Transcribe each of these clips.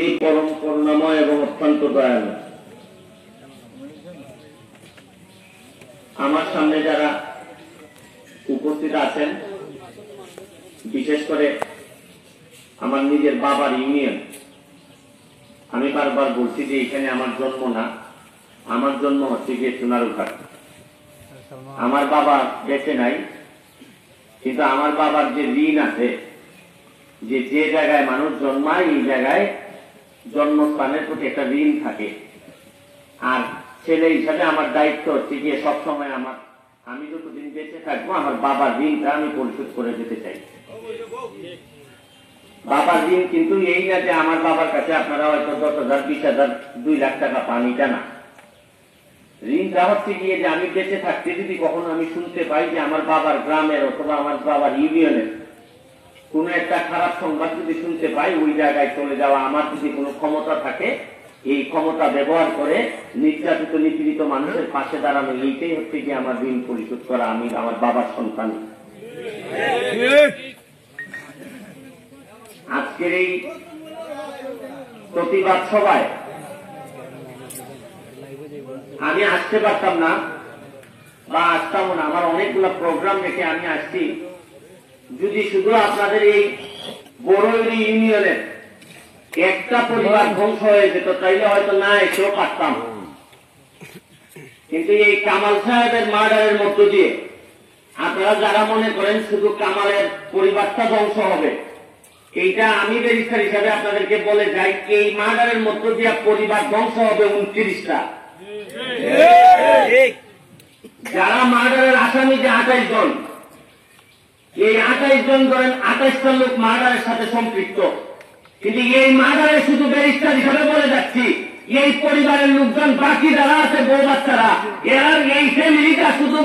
যিনি পরম করুণাময় এবং অত্যন্ত দয়ালু। আমার সামনে যারা উপস্থিত আছেন, বিশেষ করে আমার নিজের বাবার ইউনিয়ন, আমি বারবার বলছি যে এখানে আমার জন্ম না, আমার জন্ম হচ্ছে গিয়ে সোনারুঘাট। আমার বাবা বেঁচে নাই, কিন্তু আমার বাবার যে ঋণ আছে, যে যে জায়গায় মানুষ জন্মায় এই জায়গায় জন্মস্থানের প্রতি একটা ঋণ থাকে। আর ছেলে হিসাবে আমার দায়িত্ব হচ্ছে গিয়ে সবসময় আমি যতদিন বেঁচে থাকবো আমার বাবার ঋণটা আমি পরিশোধ করে যেতে চাই। বাবার ঋণ কিন্তু এই না যে আমার বাবার কাছে আপনারা হয়তো 10,000, 20,000, 2 লাখ টাকা পান, এটা না। ঋণটা হচ্ছে গিয়ে যে আমি বেঁচে থাকতে যদি কখনো আমি শুনতে পাই যে আমার বাবার গ্রামের অথবা আমার বাবার ইউনিয়নের কোন একটা খারাপ সংবাদ যদি শুনতে পাই, ওই জায়গায় চলে যাওয়া, আমার যদি কোনো ক্ষমতা থাকে এই ক্ষমতা ব্যবহার করে নির্যাতিত নিপীড়িত মানুষের পাশে দাঁড়ানো, এইটাই হচ্ছে কি আমার ঋণ পরিশোধ করা। আমি আমার বাবার সন্তান। আজকের এই প্রতিবাদ সভায় আমি আসতে পারতাম না বা আসতাম না, আমার অনেকগুলো প্রোগ্রাম রেখে আমি আসছি। যদি শুধু আপনাদের এই বড়ইরি ইউনিয়নের একটা পরিবার ধ্বংস হয়ে যেত তাইলে হয়তো না এসেও পারতাম, কিন্তু এই কামাল সাহেবের মার্ডারের মধ্য দিয়ে আপনারা যারা মনে করেন শুধু কামালের পরিবারটা ধ্বংস হবে, এইটা আমি ব্যারিস্টার হিসাবে আপনাদেরকে বলে যাই, এই মার্ডারের মধ্য দিয়ে পরিবার ধ্বংস হবে 29টা। যারা মার্ডারের আসামি যে 28 জন, এই 28 জন ধরেন 28টা লোক মার্ডারের সাথে সম্পৃক্ত, কিন্তু এই মার্ডারে শুধু ব্যারিস্টার হিসাবে বলে যাচ্ছি, এই পরিবারের লোকজন বাকি যারা আছে বউ বাচ্চারা, এরা এই ফ্যামিলিটা শুধু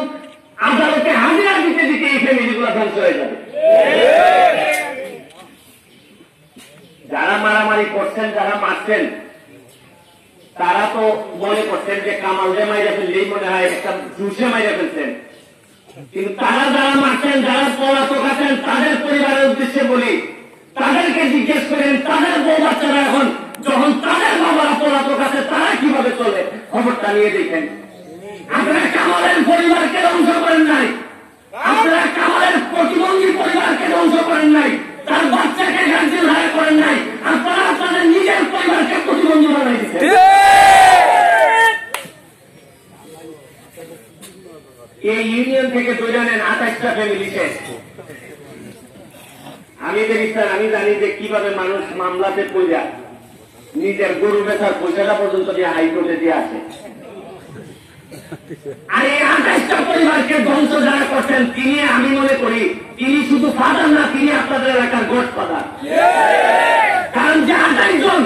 আদালতে হাজিরা দিতে দিতে এই ফ্যামিলিগুলো ধ্বংস হয়ে যাবে। যারা মারামারি করছেন, যারা মারছেন, তারা তো মনে করছেন যে কামালকে মাইরে ফেললেই মনে হয় একটা জুসে মাইরে ফেলছেন, কিন্তু তারা যারা মারছেন, যারা পলাতক আছেন, তাদের পরিবারের উদ্দেশ্যে বলি, তাদেরকে জিজ্ঞেস করেন তাদের বউ বাচ্চারা এখন যখন তাদের বাবারা পলাতক আছে তারা কিভাবে চলে, খবরটা নিয়ে দেখেন। আপনারা কামালের পরিবারকে ধ্বংস করেন নাই, আপনারা কামালের প্রতিবন্ধী পরিবারকে ধ্বংস করেন নাই, তার বাচ্চাকে গার্জেন হায়ার করেন নাই, আপনারা আপনাদের নিজের পরিবারকে প্রতিবন্ধী বানাই দিচ্ছেন। এই ইউনিয়ন থেকে ধরে নেন 28টা ফ্যামিলি শেষ। আমি ব্যারিস্টার, আমি জানি যে কিভাবে মানুষ মামলাতে পয়সা নিজের গরু বেচার পয়সাটা পর্যন্ত দিয়ে হাইকোর্টে দিয়ে আসে। আর এই 28টা পরিবারকে ধ্বংস যারা করছেন, তিনি, আমি মনে করি তিনি শুধু ফাদার না, তিনি আপনাদের এলাকার গড ফাদার। কারণ যে 28 জন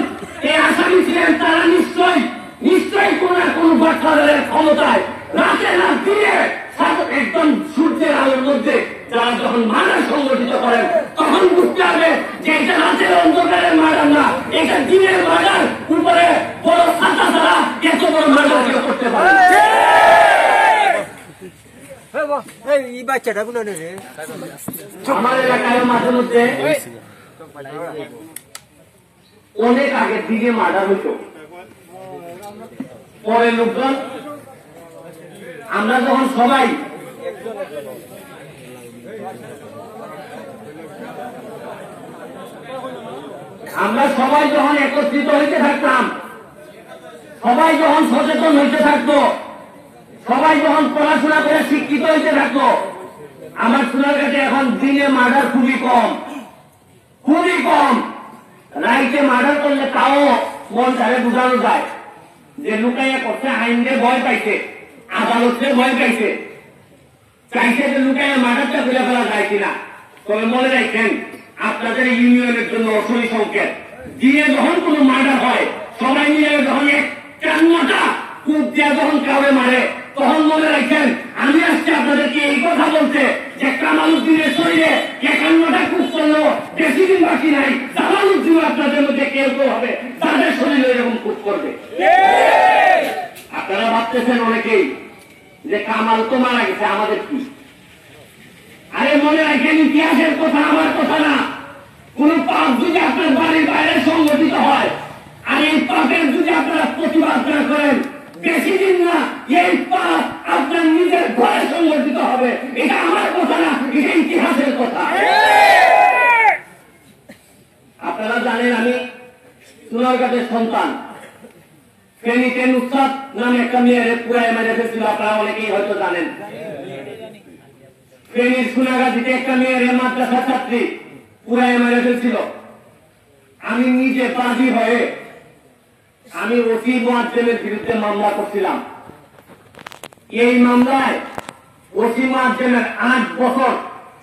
এই আসামি ছিলেন, তারা নিশ্চয়ই কোন না কোন গড ফাদারের ক্ষমতায় রাতে না দিনে একদম সূর্যের আলোর মধ্যে যারা যখন মার্ডার সংগঠিত করেন, তখন বুঝতে হবে যে এটা রাতের অন্ধকারের মার্ডার না, এটা দিনের মার্ডার। উপরে বড় ছাতা ছাড়া এত বড় মার্ডার কেউ করতে পারে। আমার এলাকায় মাঝে মধ্যে অনেক আগের দিকে মার্ডার হইত, পরে লোকজন আমরা যখন সবাই যখন একত্রিত হইতে থাকতাম, সবাই যখন সচেতন হইতে থাকতো, সবাই যখন পড়াশোনা করে শিক্ষিত হইতে থাকতো, আমার শোনার কাছে এখন দিনে মার্ডার খুবই কম। রাইতে মার্ডার করলে তাও মন ধারে বুঝানো যায় যে লুকাইয়া করছে, আইনকে ভয় পাইছে, আদালতকে ভয় পাইছে, চাইছে যে লুকাইয়া মার্ডারটা খুলে ফেলা যায় কিনা। তবে মনে রাখেন, আপনাদের ইউনিয়নের জন্য অশনি সংকেত, দিনে যখন কোন মার্ডার হয়, সবাই মিলে যখন 51টা কূপ দিয়ে যখন কাউরে মারে, তখন মনে রাখেন আমি আজকে আপনাদেরকে এই কথা বলতে যে কামালউদ্দিনের শরীরে 51টা কূপ করলো, বেশি দিন বাকি নাই, জামালউদ্দিন আপনাদের মধ্যে কেউ হবে তাদের শরীরে এরকম কূপ করবে। আপনারা ভাবতেছেন অনেকেই যে কামাল তো মারা গেছে, আমাদের কি? আরে মনে রাখেন, ইতিহাসের কথা আমার কথা না। কোন পাপ যদি আপনার বাড়ির বাইরে সংগঠিত হয়, সোনারঘাটের সন্তান ফেনীতে নুসরাত নামে একটা মেয়ের পুরায় মেরে ফেলছিল, আপনারা অনেকেই হয়তো জানেন। ফেনীর সোনাগাজীতে একটা মেয়ের মাদ্রাসা ছাত্রী পুরায় মেরে ফেলছিল। আমি নিজে বাদী হয়ে আমি ওসি মুআজ্জেমের বিরুদ্ধে মামলা করছিলাম। এই মামলায় ওসি মুআজ্জেমের 8 বছর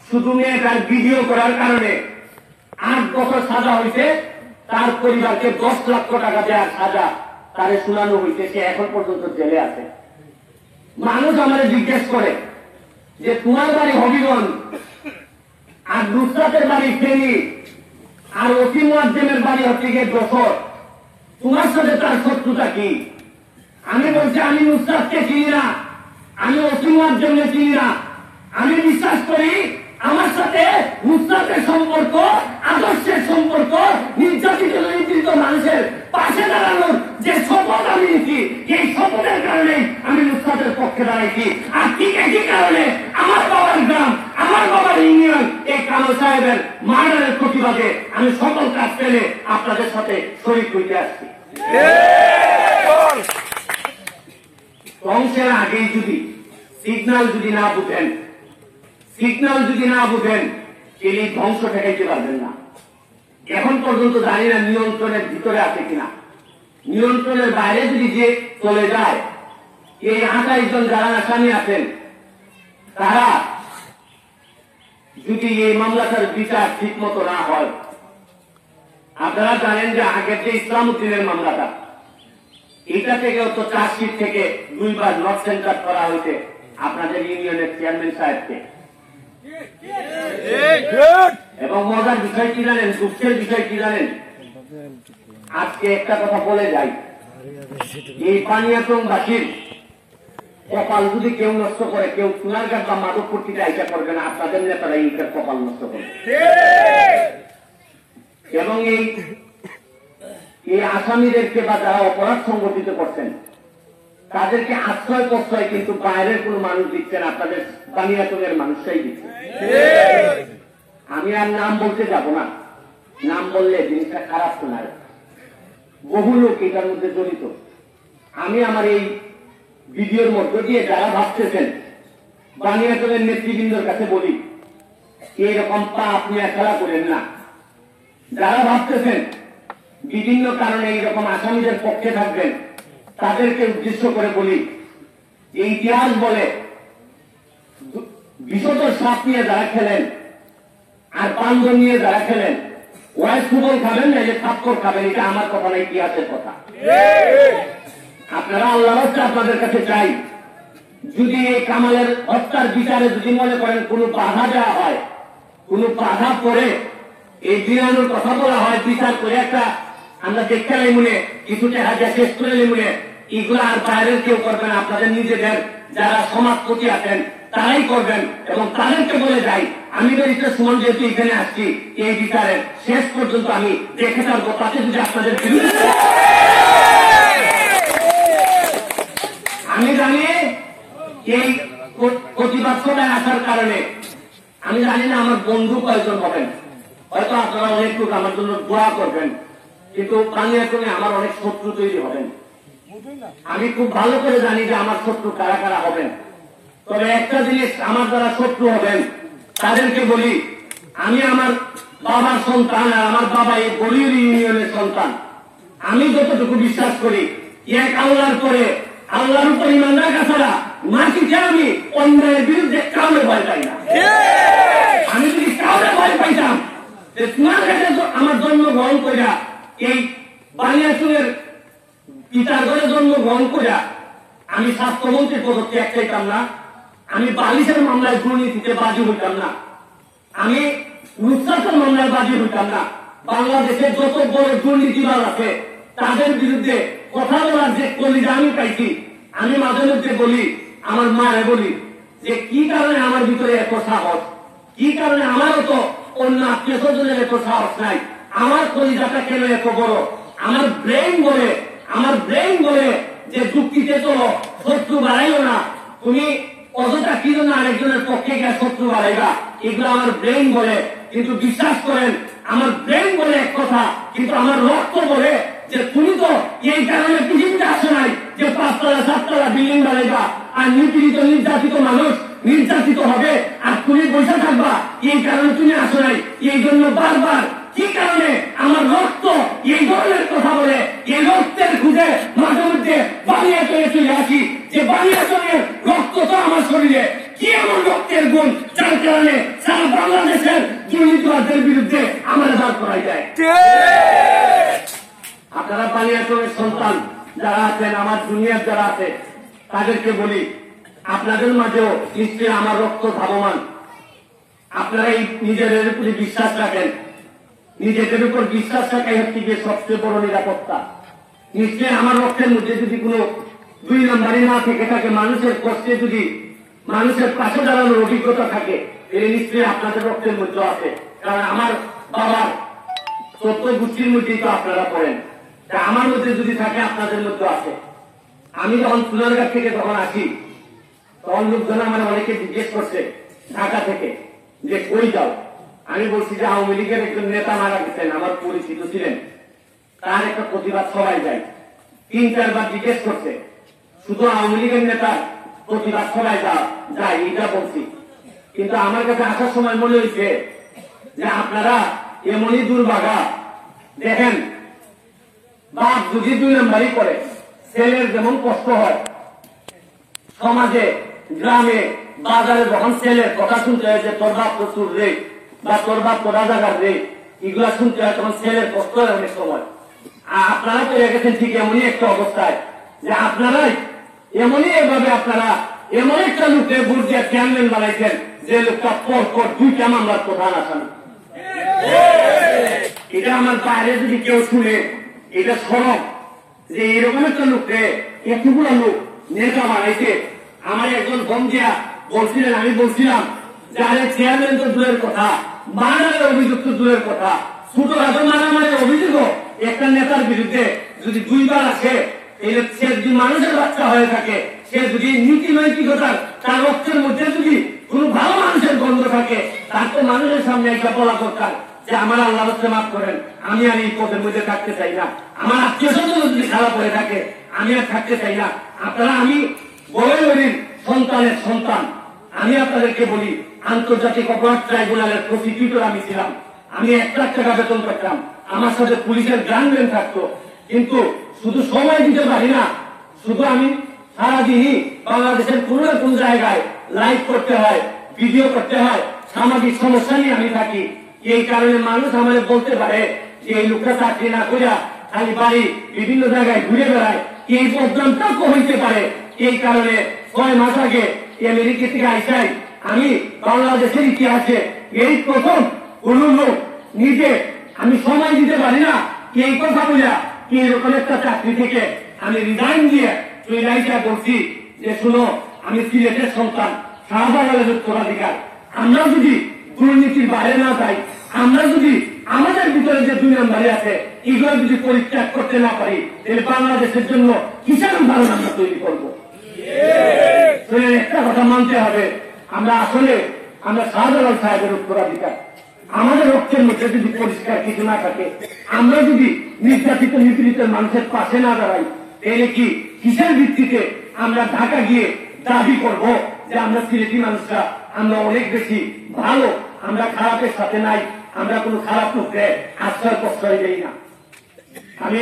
শুধু মেয়েটার ভিডিও করার কারণে 8 বছর সাজা হয়েছে। তার পরিবারকে 10 লক্ষ টাকা দেওয়ার সাজা তারে শোনানো হয়েছে। সে এখন পর্যন্ত জেলে আছে। মানুষ আমাদের জিজ্ঞেস করে যে তোমার বাড়ি হবিগঞ্জ আর নুসরাতের বাড়ি ফেনী আর ওসি মুআজ্জেমের বাড়ি হচ্ছে গিয়ে যশোর, তোমার সাথে তার শত্রুতা কি? আমি বলছি আমি নুসরাতকে চিনি না, আমি ওসি মুআজ্জেমকে চিনি না। আমি বিশ্বাস করি আমার সাথে নুসরাতের সম্পর্ক, আদর্শের সম্পর্ক, নির্যাতিত নিপীড়িত মানুষের পাশে দাঁড়ানোর যে শপথ আমি নিয়েছি, এই শপথের কারণে আমি নুসরাতের পক্ষে দাঁড়াইছি। আর ঠিক একই কারণে আমার বাবার গ্রাম, আমার বাবার ইউনিয়ন, এই কামাল সাহেবের মার্ডারের প্রতিবাদে আমি সকল কাজ ফেলে আপনাদের সাথে শরীক হইতে আসছি। ধ্বংসের আগেই যদি সিগন্যাল যদি না বুঝেন, সিগন্যাল যদি না বুঝেন, তিনি ধ্বংস ঠেকাইতে পারবেন না। এখন পর্যন্ত জানি না নিয়ন্ত্রণের ভিতরে আছে কিনা। নিয়ন্ত্রণের বাইরে যদি যে চলে যায়, এই 28 জন যারা আসামি আছেন তারা যদি এই মামলাটার বিচার ঠিক মতো না হয়, আপনারা জানেন যে আগের যে ইসলাম উদ্দিনের মামলাটা, এটা থেকেও তো চার্জশিট থেকে 2 বার নট সেন্টার করা হয়েছে আপনাদের ইউনিয়নের চেয়ারম্যান সাহেবকে। এবং মজার বিষয় কি জানেন, দুঃখের বিষয় কি জানেন, আজকে একটা কথা বলে যাই, এই পানিয়াতংবাসীর কপাল যদি কেউ নষ্ট করে, কেউ সোনারঘাট বা মাধবপুর থেকে আইসা করবে না, আপনাদের নেতারা ইনকার কপাল নষ্ট করবে। এবং এই আসামিদেরকে বা যারা অপরাধ সংগঠিত করছেন তাদেরকে আশ্রয় প্রশ্রয় কিন্তু বাইরের কোন মানুষ দিচ্ছেন, আপনাদের বানিয়াতনের মানুষরাই দিচ্ছে। আমি আর নাম বলতে যাব না, নাম বললে জিনিসটা খারাপ শোনায়। বহু লোক এটার মধ্যে জড়িত। আমি আমার এই ভিডিওর মধ্য দিয়ে যারা ভাবতেছেন, বানিয়াতনের নেতৃবৃন্দর কাছে বলি, এইরকম পা আপনি খেলা করেন না। যারা ভাবতেছেন বিভিন্ন কারণে এইরকম আসামিদের পক্ষে থাকবেন, তাদেরকে উদ্দেশ্য করে বলি, এই ইতিহাস বলে বিশত সাপ নিয়ে যারা খেলেন আর পান্ড নিয়ে যারা খেলেন, ওয়াইস ফুটবল খাবেন না যে থাপ্পর খাবেন, এটা আমার কথা না, ইতিহাসের কথা। আপনারা আল্লাহর হচ্ছে আপনাদের কাছে চাই, যদি এই কামালের হত্যার বিচারে যদি মনে করেন কোন বাধা দেওয়া হয়, কোন বাধা পড়ে এই জিরানোর কথা বলা হয়, বিচার করে একটা আমরা দেখতে নেই মনে কিছু টাকা দিয়ে শেষ করে নেই মনে, এগুলো আর বাইরের কেউ করবেন, আপনাদের নিজেদের যারা সমাজপতি আছেন তারাই করবেন। এবং তাদেরকে বলে যাই, আমি ব্যারিস্টার সুমন যেহেতু এখানে আসছি, এই বিচারে শেষ পর্যন্ত আমি দেখে থাকবো, তাতে যদি আপনাদের বিরুদ্ধে আমি জানি এই প্রতিবাদ সভায় আসার কারণে আমি জানি না আমার বন্ধু কয়জন হবেন, হয়তো আপনারা অনেক লোক আমার জন্য দোয়া করবেন, কিন্তু বানিয়াতনে আমার অনেক শত্রু তৈরি হবেন। আমি খুব ভালো করে জানি যে আমার শত্রু কারা কারা হবেন। তবে একটা জিনিস, আমার যারা শত্রু হবেন তাদেরকে বলি, আমি আমার বাবার সন্তান আর আমার বাবা এই বলিউড ইউনিয়নের সন্তান। আমি যতটুকু বিশ্বাস করি, এক আল্লাহর পরে আল্লাহর উপর ইমান রাখা ছাড়া মাটিতে আমি অন্যায়ের বিরুদ্ধে কাউরে ভয় পাই না। আমি যদি কাউরে ভয় পাইতাম, তোমার কাছে আমার জন্মগ্রহণ করিয়া এই বানিয়াচুরের পিতার ঘরে জন্মগ্রহণ করিয়া আমি স্বাস্থ্যমন্ত্রীর পদত্যাগ চাইতাম না, আমি বালিশের মামলায় দুর্নীতিতে বাজি হইতাম না, আমি নুসরাতের মামলায় বাজি হইতাম না। বাংলাদেশের যত বড় দুর্নীতিবাজ আছে তাদের বিরুদ্ধে কথা বলার যে কলিজা আমি পাইছি, আমি মাঝে মধ্যে বলি, আমার মারে বলি যে কি কারণে আমার ভিতরে এত সাহস, কি কারণে আমারও তো অন্য আত্মীয় স্বজনের এত সাহস নাই, আমার কলিজাটা কেন এত বড়। আমার ব্রেইন বলে যে যুক্তিতে চলো, শত্রু বাড়াইও না, তুমি অযথা কি জন্য আরেকজনের পক্ষে গিয়ে শত্রু বাড়াইবা, এগুলো আমার ব্রেইন বলে। কিন্তু বিশ্বাস করেন, আমার ব্রেইন বলে এক কথা, কিন্তু আমার রক্ত বলে যে তুমি তো এই কারণে পৃথিবীতে আসো নাই যে 5 তলা 7 তলা বিল্ডিং বানাইবা আর নিপীড়িত নির্যাতিত মানুষ নির্যাতিত হবে আর তুমি বসে থাকবা, এই কারণে তুমি আসো নাই। এই জন্য বারবার কি কারণে আমার রক্ত এই ধরনের কথা বলে এই রক্তের খুঁজে মাঝে মধ্যে বানিয়ে চলে আসি যে বানিয়ে চলে রক্ত তো আমার শরীরে কি এমন রক্তের গুণ যার কারণে সারা বাংলাদেশের দুর্নীতিবাদদের বিরুদ্ধে আমার দাঁড় করাই যায়। আপনারা বানিয়াচরের সন্তান যারা আছেন, আমার দুনিয়ার যারা আছে, তাদেরকে বলি আপনাদের মাঝেও নিশ্চয়ই আমার রক্ত ধাবমান। আপনারা এই নিজেদের উপরে বিশ্বাস রাখেন, নিজেদের উপর বিশ্বাস রাখাই হচ্ছে গিয়ে সবচেয়ে বড় নিরাপত্তা। নিশ্চয়ই আমার রক্তের মধ্যে যদি কোনো 2 নম্বরই না থেকে থাকে, মানুষের কষ্টে যদি মানুষের পাশে দাঁড়ানোর অভিজ্ঞতা থাকে, এর নিশ্চয়ই আপনাদের রক্তের মধ্যে আছে। কারণ আমার বাবার 14 গোষ্ঠীর মধ্যেই তো আপনারা পড়েন, তা আমার মধ্যে যদি থাকে আপনাদের মধ্যে আছে। আমি যখন সোনারঘাট থেকে যখন আসি তখন লোকজন আমার অনেকে জিজ্ঞেস করছে ঢাকা থেকে যে কই যাও। আমি বলছি যে আওয়ামী লীগের একজন নেতা মারা গেছেন, আমার পরিচিত ছিলেন, তার একটা প্রতিবাদ সবাই যায়। 3-4 বার জিজ্ঞেস করছে শুধু আওয়ামী লীগের নেতার প্রতিবাদ সবাই যায় এটা বলছি। কিন্তু আমার কাছে আসার সময় মনে হয়েছে যে আপনারা এমনই দুর্ভাগা, দেখেন বাপ যদি 2 নম্বরই করে ছেলের যেমন কষ্ট হয়, সমাজে গ্রামে বাজারে যখন ছেলের কথা শুনতে হয় যে তোর বাপ প্রচুর রে বা তোর বাপ তো রাজাকার রে, এগুলা শুনতে হয় তখন ছেলের কষ্ট হয় অনেক সময়। আর আপনারা পেয়ে গেছেন ঠিক এমনই একটা অবস্থায় যে আপনারাই এমনই এভাবে আপনারা এমন একটা লোককে ভোট দিয়ে চেয়ারম্যান বানাইছেন যে লোকটা পর 2টা মামলার প্রধান আসামি। এটা আমার বাইরে যদি কেউ শুনে এটা সরব যে এরকম একটা লোককে এতগুলো লোক নেতা বানাইছে। আমার একজন বন্ধুরা বলছিলেন, আমি বলছিলাম যে আরে চেয়ারম্যান তো দূরের কথা, মারামারির অভিযোগ তো দূরের কথা, ছোটখাটো মারামারির অভিযোগ একটা নেতার বিরুদ্ধে যদি 2 বার আসে, সে যদি মানুষের বাচ্চা হয়ে থাকে, সে যদি নীতি নৈতিকতার তার রক্তের মধ্যে যদি কোন ভালো মানুষের গন্ধ থাকে, তার তো মানুষের সামনে একটা বলা দরকার যে আমার আল্লাহ মাফ করেন, আমি আর এই পদের মধ্যে থাকতে চাই না, আমার আত্মীয় স্বজন যদি খারাপ হয়ে থাকে আমি আর থাকতে চাই না। আপনারা আমি বড়ির সন্তানের সন্তান, আমি আপনাদেরকে বলি আন্তর্জাতিক অপরাধ ট্রাইব্যুনালের প্রসিকিউটর আমি ছিলাম। আমি 1 লাখ টাকা বেতন পেতাম, আমার সাথে পুলিশের গানম্যান থাকতো, কিন্তু শুধু সময় দিতে পারি না, শুধু আমি সারাদিনই বাংলাদেশের কোন না কোন জায়গায় লাইভ করতে হয়, ভিডিও করতে হয়, সামাজিক সমস্যা নিয়ে আমি থাকি। এই কারণে মানুষ আমাদের বলতে পারে যে এই লোকটা চাকরি না করিয়া খালি বাড়ি বিভিন্ন জায়গায় ঘুরে বেড়ায়, এই প্রোগ্রামটা হইতে পারে। এই কারণে 6 মাস আগে আমেরিকা থেকে আইসাই আমি বাংলাদেশের ইতিহাসে এই প্রথম কোন লোক নিজে আমি সময় দিতে পারি না এই কথা বলিয়া এরকম একটা চাকরি থেকে আমি রিজাইন দিয়ে লাইটা বলছি যে শুনো, আমি সিলেটের সন্তান, শাহজালালের উত্তরাধিকার। আমরা যদি দুর্নীতির বাইরে না যাই, আমরা যদি আমাদের ভিতরে যে 2 নম্বরই আছে এগুলো যদি পরিত্যাগ করতে না পারি, তাহলে বাংলাদেশের জন্য কিসের উদাহরণ আমরা তৈরি করবো? একটা কথা মানতে হবে, আমরা আসলে আমরা শাহজালাল সাহেবের উত্তরাধিকার। আমাদের রক্তের মধ্যে যদি পরিষ্কার কিছু না থাকে, আমরা যদি নির্যাতিত নিপীড়িত মানুষের পাশে না দাঁড়াই, তাহলে কি কিসের ভিত্তিতে আমরা ঢাকা গিয়ে দাবি করব যে আমরা সিলেটি মানুষরা আমরা অনেক বেশি ভালো, আমরা খারাপের সাথে নাই, আমরা কোনো খারাপ লোককে আশ্রয় প্রশ্রয় দেই না। আমি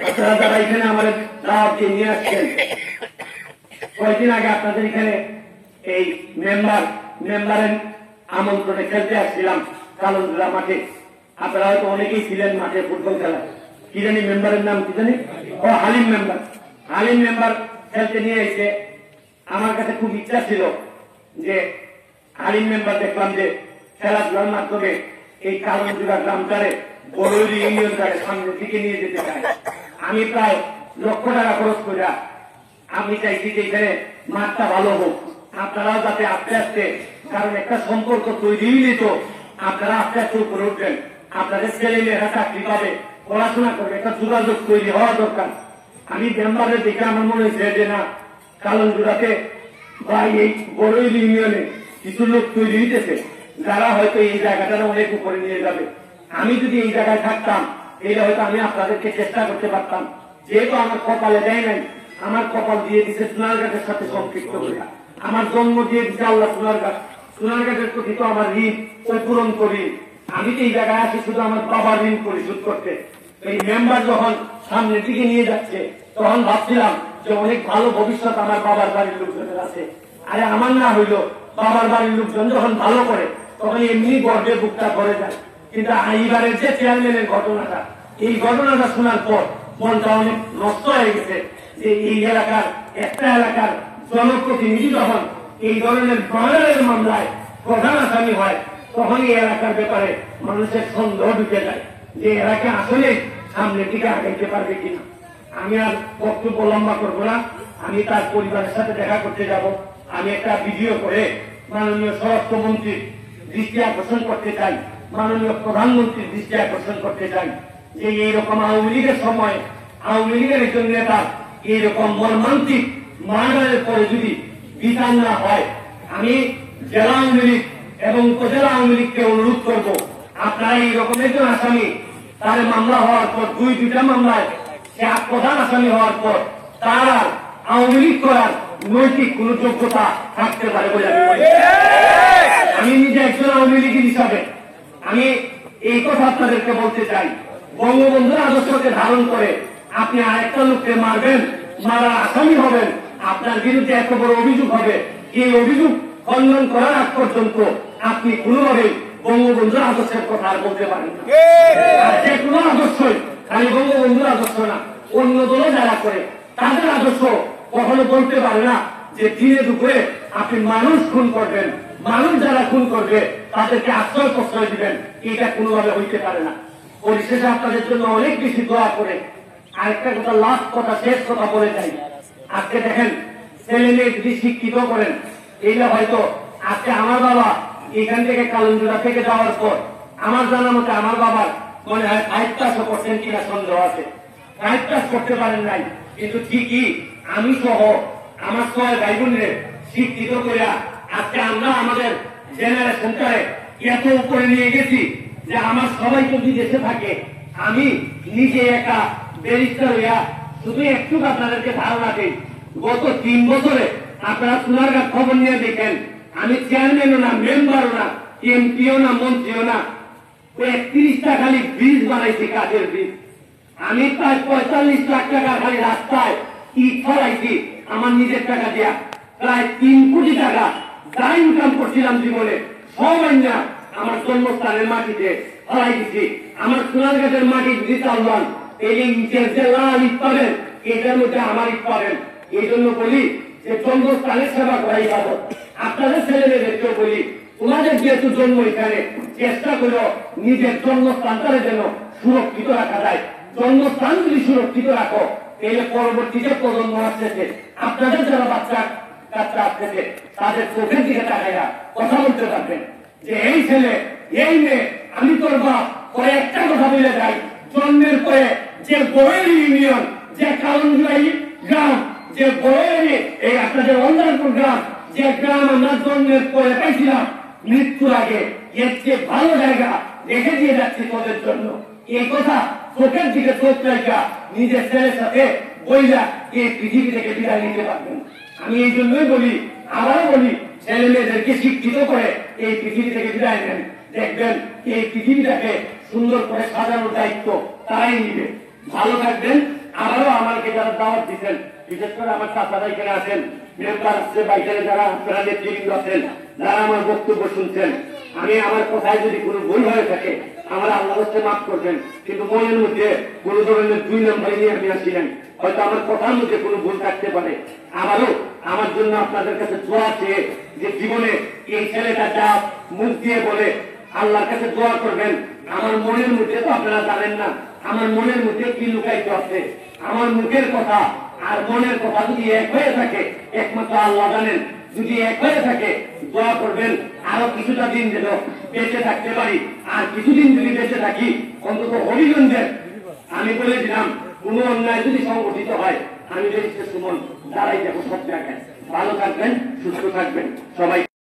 আপনারা যারা এখানে আমাদের দাওয়াতকে নিয়ে আসছেন, কয়েকদিন আগে আপনাদের এখানে এই মেম্বারের আমন্ত্রণে খেলতে আসছিলাম কালনজোড়া মাঠে। আপনারা হয়তো অনেকেই ছিলেন মাঠে ফুটবল খেলা। কি জানি মেম্বারের নাম কি জানি, ও হালিম মেম্বার। হালিম মেম্বার খেলতে নিয়ে এসে আমার কাছে খুব ইচ্ছা ছিল যে হালিম মেম্বার দেখলাম যে খেলাধুলার মাধ্যমে এই কালনজোড়া গ্রামটারে বড়ুরি ইউনিয়নটারে সামনের দিকে নিয়ে যেতে চাই। আমি প্রায় লক্ষ টাকা খরচ করে আমি চাইছি যে এখানে মাঠটা ভালো হোক, আপনারাও যাতে আস্তে আস্তে, কারণ একটা সম্পর্ক তৈরি হইলে তো আপনারা আস্তে আস্তে উপরে উঠবেন, আপনাদের ছেলে মেয়েরা চাকরি পাবে, পড়াশোনা করবে, একটা যোগাযোগ তৈরি হওয়া দরকার। আমি মেম্বারের দেখে আমার মনে হয়েছে যে না, কালনজোড়াতে বা এই বড়ুরি ইউনিয়নে কিছু লোক তৈরি হইতেছে যারা হয়তো এই জায়গাটা অনেক উপরে নিয়ে যাবে। আমি যদি এই জায়গায় থাকতাম এইটা হয়তো আমি আপনাদেরকে চেষ্টা করতে পারতাম, যেহেতু আমার কপালে দেয় নাই, আমার কপাল দিয়ে দিছে সোনারঘাটের সাথে সম্পৃক্ত করে, আমার জন্ম দিয়ে দিছে আল্লাহ সোনারঘাট। সোনারঘাটের প্রতি তো আমার ঋণ পূরণ করি। আমি তো এই জায়গায় আছি শুধু আমার বাবার ঋণ পরিশোধ করতে। এই মেম্বার যখন সামনের দিকে নিয়ে যাচ্ছে তখন ভাবছিলাম যে অনেক ভালো ভবিষ্যৎ আমার বাবার বাড়ির লোকজনের আছে। আরে আমার না হইলো, বাবার বাড়ির লোকজন যখন ভালো করে তখন এমনি গর্বে বুকটা ভরে যায়। কিন্তু এইবারের যে চেয়ারম্যানের ঘটনাটা, এই ঘটনাটা শোনার পর মনটা অনেক নষ্ট হয়ে গেছে যে এই এলাকার একটা এলাকার জনপ্রতিনিধি যখন এই ধরনের মার্ডারের মামলায় প্রধান আসামি হয় তখন এই এলাকার ব্যাপারে মানুষের সন্দেহ ঢুকে যায় যে এলাকা আসলে সামনের দিকে আগাইতে পারবে কিনা। আমি আর বক্তব্য লম্বা করবো না, আমি তার পরিবারের সাথে দেখা করতে যাব। আমি একটা ভিডিও করে মাননীয় স্বরাষ্ট্রমন্ত্রীর দৃষ্টি আকর্ষণ করতে চাই, মাননীয় প্রধানমন্ত্রীর দৃষ্টি আকর্ষণ করতে চাই যে এইরকম আওয়ামী লীগের সময় আওয়ামী লীগের একজন নেতা এইরকম মর্মান্তিক মার্ডারের পরে যদি বিচার না হয়, আমি জেলা আওয়ামী লীগ এবং উপজেলা আওয়ামী লীগকে অনুরোধ করবো, আপনারা এইরকম একজন আসামি তার মামলা হওয়ার পর দুইটা মামলায় সে প্রধান আসামি হওয়ার পর তার আর আওয়ামী লীগ করার নৈতিক কোন যোগ্যতা থাকতে পারে বলে আমি মনে করি। আমি নিজে একজন আওয়ামী লীগের হিসাবে আমি এই কথা আপনাদেরকে বলতে চাই, বঙ্গবন্ধুর আদর্শকে ধারণ করে আপনি আরেকটা লোককে মারবেন, মারার আসামি হবেন, আপনার বিরুদ্ধে এত বড় অভিযোগ হবে, এই অভিযোগ খণ্ডন করার আগ পর্যন্ত আপনি কোনোভাবেই বঙ্গবন্ধুর আদর্শের কথা আর বলতে পারেন না। আর যে কোনো আদর্শই খালি বঙ্গবন্ধুর আদর্শ না, অন্য দলও যারা করে তাদের আদর্শ কখনো বলতে পারে না যে দিনে দুপুরে আপনি মানুষ খুন করবেন, মানুষ যারা খুন করবে তাদেরকে আশ্রয় প্রশ্রয় দিবেন, এটা কোনোভাবে হইতে পারে না। পরিশেষে আপনাদের জন্য অনেক বেশি দোয়া করে আরেকটা কথা, লাস্ট কথা, শেষ কথা বলে যাই। আজকে দেখেন ছেলে মেয়ে যদি শিক্ষিত করেন, এইটা হয়তো আজকে আমার বাবা এখান থেকে কালুঞ্জুরা থেকে যাওয়ার পর আমার জানা মতে আমার বাবার মনে হয় 5 করছেন কিনা সন্দেহ আছে, 5 করতে পারেন নাই। কিন্তু ঠিকই আমি সহ আমার 6 ভাই বোনের শিক্ষিত করে আজকে আমরা আমাদের জেনারেশনটারে এত উপরে নিয়ে গেছি যে আমার সবাই যদি দেশে থাকে, আমি নিজে একা ব্যারিস্টার হইয়া শুধু একটু আপনাদেরকে ধারণা দিই, গত 3 বছরে আপনারা সোনারঘাট খবর নিয়ে দেখেন, আমি চেয়ারম্যানও না, মেম্বারও না, এমপিও না, মন্ত্রীও না, 31টা খালি ব্রিজ বানাইছি, কাঠের ব্রিজ। আমি প্রায় 45 লাখ টাকা খালি রাস্তায় ইট ফলাইছি আমার নিজের টাকা দিয়া, প্রায় 3 কোটি টাকা যা ইনকাম করছিলাম জীবনে সবাই না আমার জন্মস্থানের মাটিতে ফলাই দিচ্ছি। আমার সোনারঘাটের মাটি যদি চালবান এই যে লাল ইট পাবেন, এটার মধ্যে আমার ইট পাবেন। এই জন্য বলি যে জন্মস্থানের সেবা করা ইবাদত। আপনাদের ছেলে মেয়েদেরকেও বলি, তোমাদের যেহেতু জন্ম এখানে, চেষ্টা করো নিজের জন্মস্থানটারে যেন সুরক্ষিত রাখা যায়। জন্মস্থান যদি সুরক্ষিত রাখো, তাহলে পরবর্তী যে প্রজন্ম আসতেছে, আপনাদের যারা বাচ্চা কাচ্চা আসতেছে, তাদের চোখের দিকে তাকাইয়া কথা বলতে পারবেন যে এই ছেলে, এই মেয়ে, আমি তোর বাপ। পরে একটা কথা বলে যাই, জন্মের পরে যে বড়ের ইউনিয়ন, যে কালুঞ্জুরাই গ্রাম, যে বড়ের এই আপনাদের অন্দারপুর গ্রাম, যে গ্রাম আমরা জন্মের পরে পাইছিলাম, মৃত্যুর আগে এর চেয়ে ভালো জায়গা রেখে দিয়ে যাচ্ছে তোদের জন্য। এই কথা চোখের দিকে চোখ রেখা নিজের ছেলের সাথে বইলা এই পৃথিবী থেকে বিদায় নিতে পারবেন। আমি এই জন্যই বলি, আবারও বলি, ছেলে মেয়েদেরকে শিক্ষিত করে এই পৃথিবী থেকে বিদায় নেন, দেখবেন এই পৃথিবীটাকে সুন্দর করে সাজানোর দায়িত্ব তারাই নিবে। ভালো থাকবেন। আবারও আমাকে যারা দাওয়াত দিচ্ছেন, বিশেষ করে আমার চাচারা এখানে আছেন, মেম্বার আসছে, বাইরে যারা আপনারা নেতৃবৃন্দ আছেন, যারা আমার বক্তব্য শুনছেন, আমি আমার কথায় যদি কোনো ভুল হয়ে থাকে আমার আল্লাহ হচ্ছে মাফ করবেন। কিন্তু মনের মধ্যে কোন ধরনের 2 নম্বরে নিয়ে আমি আসিলেন, হয়তো আমার কথার মধ্যে কোনো ভুল থাকতে পারে। আবারও আমার জন্য আপনাদের কাছে দোয়া চেয়ে যে জীবনে এই ছেলেটা যা মুখ দিয়ে বলে আল্লাহর কাছে দোয়া করবেন। আমার মনের মধ্যে তো আপনারা জানেন না আমার মনের মধ্যে কি লুকাইতে আছে। আমার মুখের কথা আর মনের কথা যদি এক হয়ে থাকে, একমাত্র আল্লাহ জানেন। যদি এক হয়ে থাকে, দোয়া করবেন আরো কিছুটা দিন যেন বেঁচে থাকতে পারি। আর কিছুদিন যদি বেঁচে থাকি, অন্তত হরিগঞ্জের আমি বলে দিলাম, কোন অন্যায় যদি সংগঠিত হয়, আমি যদি সুমন দাঁড়াই যাবো সব জায়গায়। ভালো থাকবেন, সুস্থ থাকবেন সবাই।